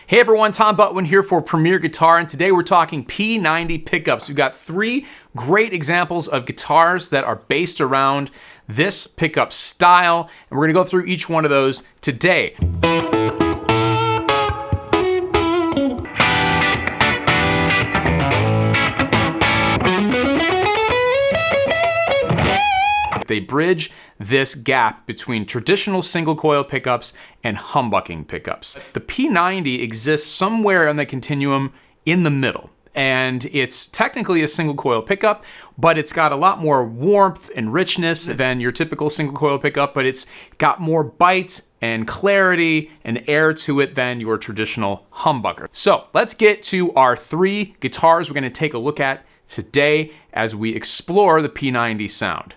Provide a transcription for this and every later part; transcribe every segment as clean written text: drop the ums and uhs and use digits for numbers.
Hey everyone, Tom Butwin here for Premier Guitar, and today we're talking P-90 pickups. We've got three great examples of guitars that are based around this pickup style, and we're gonna go through each one of those today. They bridge this gap between traditional single coil pickups and humbucking pickups. The P-90 exists somewhere on the continuum in the middle, and it's technically a single coil pickup, but it's got a lot more warmth and richness than your typical single coil pickup, but it's got more bite and clarity and air to it than your traditional humbucker. So let's get to our three guitars we're going to take a look at today as we explore the P-90 sound.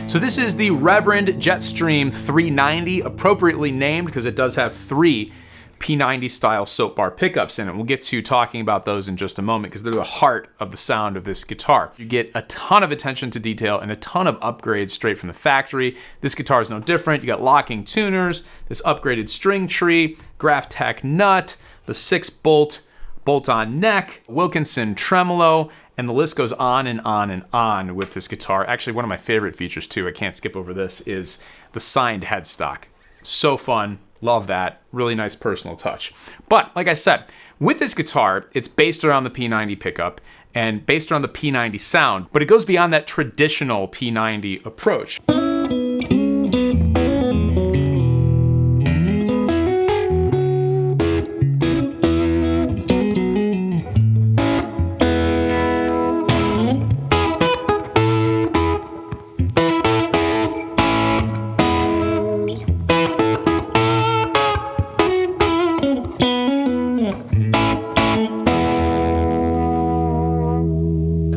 So this is the Reverend Jetstream 390, appropriately named because it does have three P-90 style soap bar pickups in it. We'll get to talking about those in just a moment because they're the heart of the sound of this guitar. You get a ton of attention to detail and a ton of upgrades straight from the factory. This guitar is no different. You got locking tuners, this upgraded string tree, Graph Tech nut, the 6-bolt bolt-on neck, Wilkinson tremolo, and the list goes on and on and on with this guitar. Actually, one of my favorite features too, I can't skip over this, is the signed headstock. So fun, love that, really nice personal touch. But like I said, with this guitar, it's based around the P-90 pickup and based around the P-90 sound, but it goes beyond that traditional P-90 approach.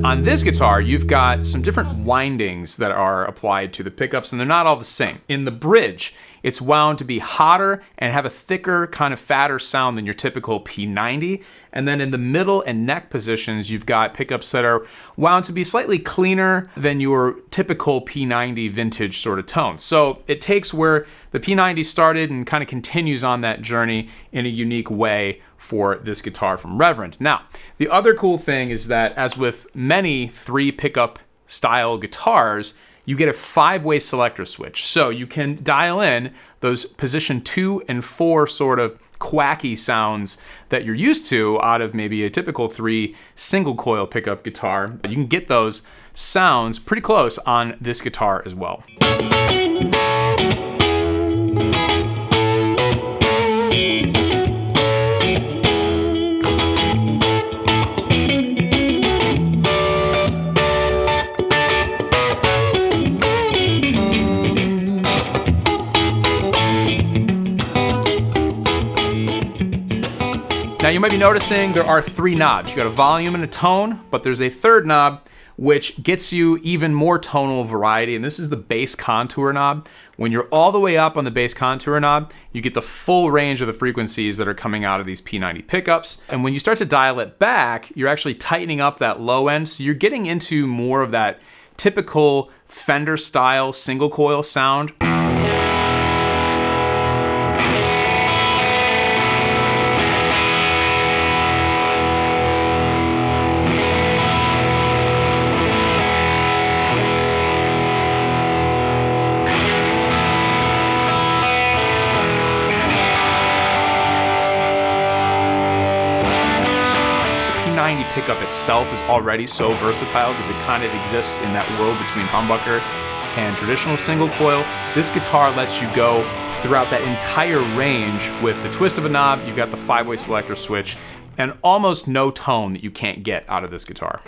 On this guitar, you've got some different windings that are applied to the pickups, and they're not all the same. In the bridge, it's wound to be hotter and have a thicker, kind of fatter sound than your typical P-90. And then in the middle and neck positions, you've got pickups that are wound to be slightly cleaner than your typical P-90 vintage sort of tone. So it takes where the P-90 started and kind of continues on that journey in a unique way for this guitar from Reverend. Now, the other cool thing is that, as with many three pickup style guitars, you get a 5-way selector switch. So you can dial in those position 2 and 4 sort of quacky sounds that you're used to out of maybe a typical 3 single coil pickup guitar. But you can get those sounds pretty close on this guitar as well. Now you might be noticing there are 3 knobs. You got a volume and a tone, but there's a third knob which gets you even more tonal variety, and this is the bass contour knob. When you're all the way up on the bass contour knob, you get the full range of the frequencies that are coming out of these P-90 pickups. And when you start to dial it back, you're actually tightening up that low end, so you're getting into more of that typical Fender style single coil sound. P-90 pickup itself is already so versatile because it kind of exists in that world between humbucker and traditional single coil. This guitar lets you go throughout that entire range with the twist of a knob. You've got the 5-way selector switch and almost no tone that you can't get out of this guitar.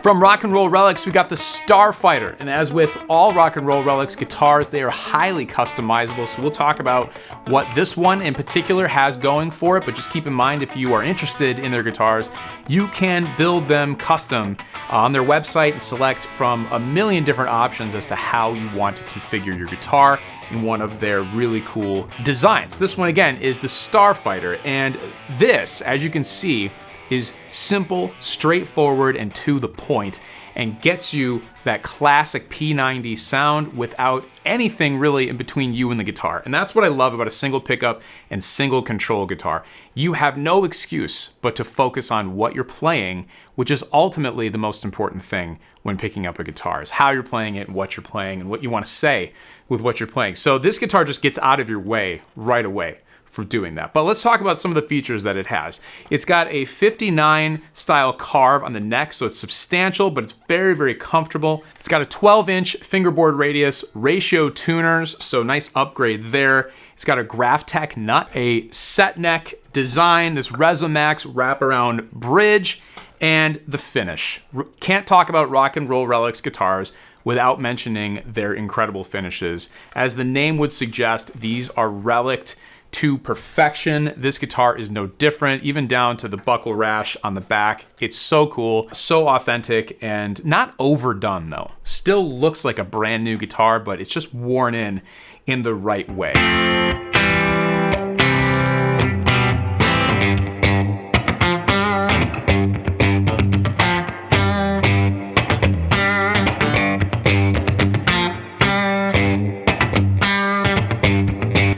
From Rock and Roll Relics, we got the Starfighter, and as with all Rock and Roll Relics guitars, they are highly customizable, so we'll talk about what this one in particular has going for it, but just keep in mind if you are interested in their guitars, you can build them custom on their website and select from a million different options as to how you want to configure your guitar in one of their really cool designs. This one again is the Starfighter, and this, as you can see, is simple, straightforward, and to the point, and gets you that classic P-90 sound without anything really in between you and the guitar. And that's what I love about a single pickup and single control guitar. You have no excuse but to focus on what you're playing, which is ultimately the most important thing when picking up a guitar, is how you're playing it, what you're playing, and what you want to say with what you're playing. So this guitar just gets out of your way right away for doing that. But let's talk about some of the features that it has. It's got a 59 style carve on the neck, so it's substantial, but it's very, very comfortable. It's got a 12-inch fingerboard radius, ratio tuners, so nice upgrade there. It's got a Graphtec nut, a set neck design, this Resomax wraparound bridge, and the finish. Can't talk about Rock and Roll Relics guitars without mentioning their incredible finishes. As the name would suggest, these are reliced to perfection. This guitar is no different, even down to the buckle rash on the back. It's so cool, so authentic, and not overdone though. Still looks like a brand new guitar, but it's just worn in the right way.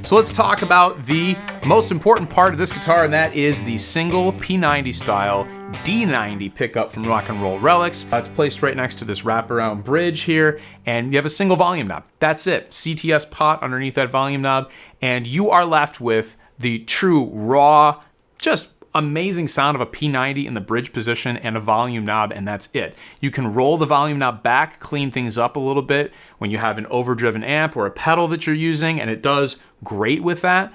So let's talk about the most important part of this guitar, and that is the single P-90 style D90 pickup from Rock and Roll Relics. It's placed right next to this wraparound bridge here, and you have a single volume knob. That's it. CTS pot underneath that volume knob, and you are left with the true raw, just amazing sound of a P-90 in the bridge position and a volume knob, and that's it. You can roll the volume knob back, clean things up a little bit when you have an overdriven amp or a pedal that you're using, and it does great with that.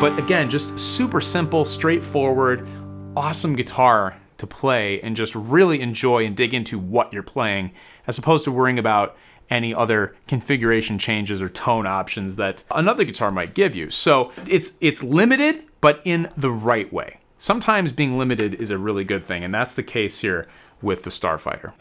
But again, just super simple, straightforward, awesome guitar to play and just really enjoy and dig into what you're playing, as opposed to worrying about any other configuration changes or tone options that another guitar might give you. So it's limited, but in the right way. Sometimes being limited is a really good thing, and that's the case here with the Starfighter.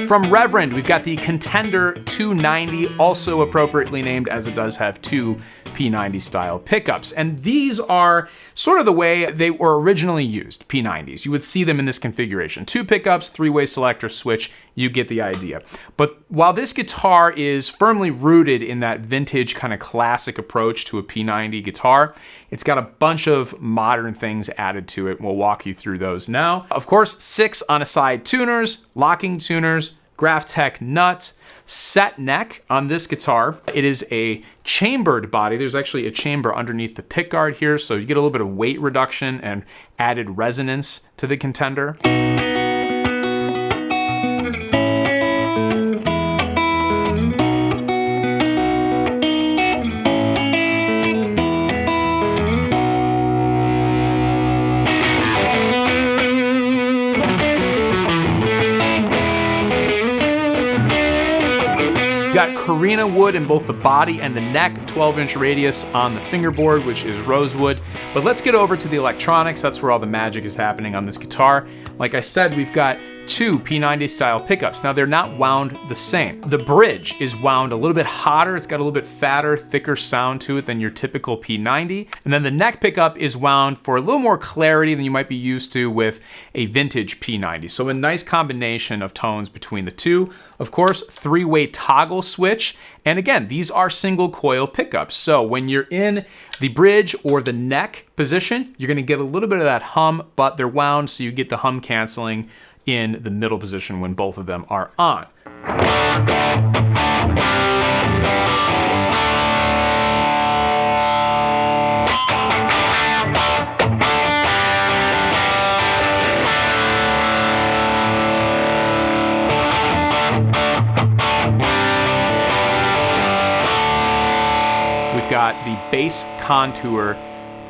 From Reverend, we've got the Contender 290, also appropriately named, as it does have two P-90 style pickups. And these are sort of the way they were originally used, P-90s. You would see them in this configuration. Two pickups, three-way selector switch, you get the idea. But while this guitar is firmly rooted in that vintage kind of classic approach to a P-90 guitar, it's got a bunch of modern things added to it. We'll walk you through those now. Of course, 6 on a side tuners, locking tuners, Graphtec nut, set neck on this guitar. It is a chambered body. There's actually a chamber underneath the pickguard here, so you get a little bit of weight reduction and added resonance to the Contender. Got Carina wood in both the body and the neck, 12-inch radius on the fingerboard, which is rosewood. But let's get over to the electronics. That's where all the magic is happening on this guitar. Like I said, we've got two P-90 style pickups. Now they're not wound the same. The bridge is wound a little bit hotter. It's got a little bit fatter, thicker sound to it than your typical P-90. And then the neck pickup is wound for a little more clarity than you might be used to with a vintage P-90. So a nice combination of tones between the two. Of course, three-way toggle switch. And again, these are single coil pickups. So when you're in the bridge or the neck position, you're gonna get a little bit of that hum, but they're wound so you get the hum canceling in the middle position when both of them are on. We've got the bass contour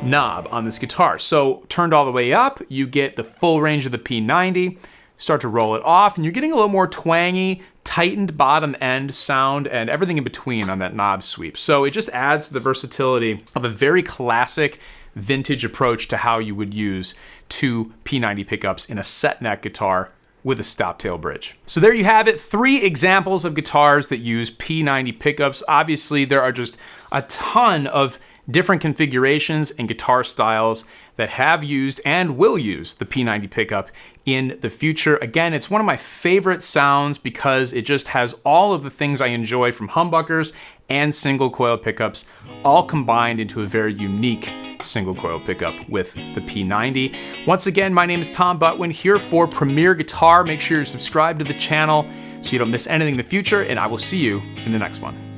knob on this guitar. So turned all the way up, you get the full range of the P-90, start to roll it off, and you're getting a little more twangy, tightened bottom end sound and everything in between on that knob sweep. So it just adds to the versatility of a very classic vintage approach to how you would use two P-90 pickups in a set neck guitar with a stop tail bridge. So there you have it, 3 examples of guitars that use P-90 pickups. Obviously, there are just a ton of different configurations and guitar styles that have used and will use the P-90 pickup in the future. Again, it's one of my favorite sounds because it just has all of the things I enjoy from humbuckers and single coil pickups all combined into a very unique single coil pickup with the P-90. Once again, my name is Tom Butwin here for Premier Guitar. Make sure you're subscribed to the channel so you don't miss anything in the future, and I will see you in the next one.